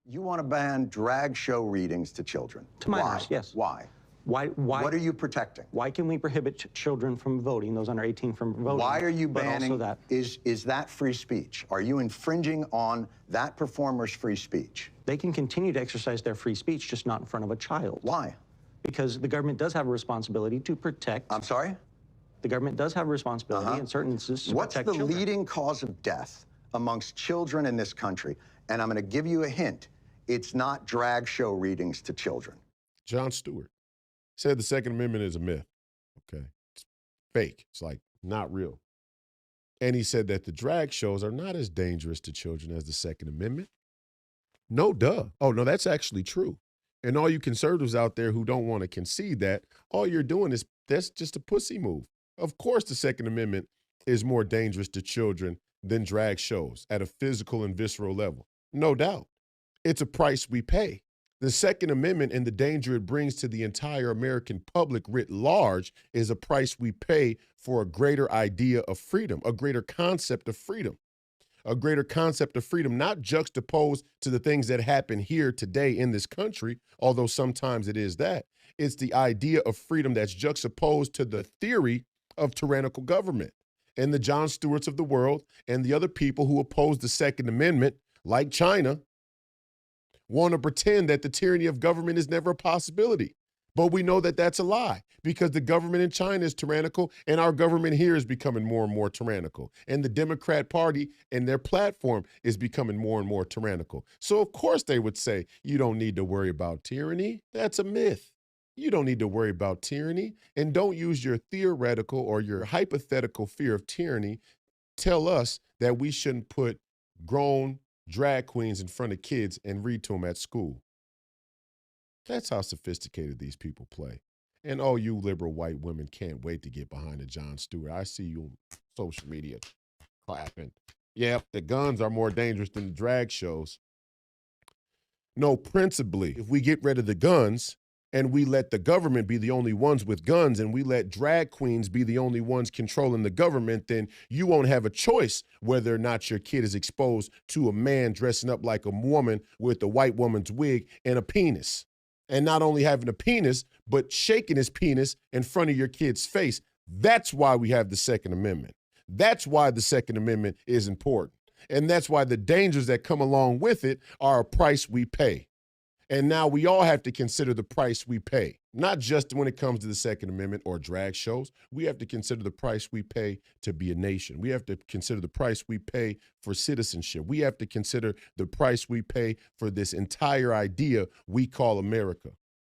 You want to ban drag show readings to children? To minors, Why? yes. Why? Why? What are you protecting? Why can we prohibit children from voting, those under 18 from voting? Why are you but banning? Also that is that free speech? Are you infringing on that performer's free speech? they can continue to exercise their free speech, just not in front of a child. Why? Because the government does have a responsibility to protect. I'm sorry? The government does have a responsibility in certain instances to What's protect the children. leading cause of death amongst children in this country? And I'm going to give you a hint. It's not drag show readings to children. Jon Stewart said the Second Amendment is a myth. Okay. It's fake. It's like not real. And he said that the drag shows are not as dangerous to children as the Second Amendment. No, duh. Oh, no, that's actually true. And all you conservatives out there who don't want to concede that, all you're doing is that's just a pussy move. Of course, the Second Amendment is more dangerous to children than drag shows at a physical and visceral level. No doubt. It's a price we pay. The Second Amendment and the danger it brings to the entire American public writ large is a price we pay for a greater idea of freedom, a greater concept of freedom, not juxtaposed to the things that happen here today in this country, although sometimes it is that. It's the idea of freedom that's juxtaposed to the theory of tyrannical government. And the Jon Stewarts of the world and the other people who oppose the Second Amendment, like China, want to pretend that the tyranny of government is never a possibility. But we know that that's a lie because the government in China is tyrannical and our government here is becoming more and more tyrannical. And the Democrat Party and their platform is becoming more and more tyrannical. So of course they would say, you don't need to worry about tyranny. That's a myth. You don't need to worry about tyranny. And don't use your theoretical or your hypothetical fear of tyranny. Tell us that we shouldn't put grown drag queens in front of kids and read to them at school. That's how sophisticated these people play. And all you liberal white women can't wait to get behind a Jon Stewart. I see you on social media clapping. Yep, the guns are more dangerous than the drag shows. No, principally, if we get rid of the guns and we let the government be the only ones with guns and we let drag queens be the only ones controlling the government, then you won't have a choice whether or not your kid is exposed to a man dressing up like a woman with a white woman's wig and a penis. And not only having a penis, but shaking his penis in front of your kid's face. That's why we have the Second Amendment. That's why the Second Amendment is important. And that's why the dangers that come along with it are a price we pay. And now we all have to consider the price we pay, not just when it comes to the Second Amendment or drag shows. We have to consider the price we pay to be a nation. We have to consider the price we pay for citizenship. We have to consider the price we pay for this entire idea we call America.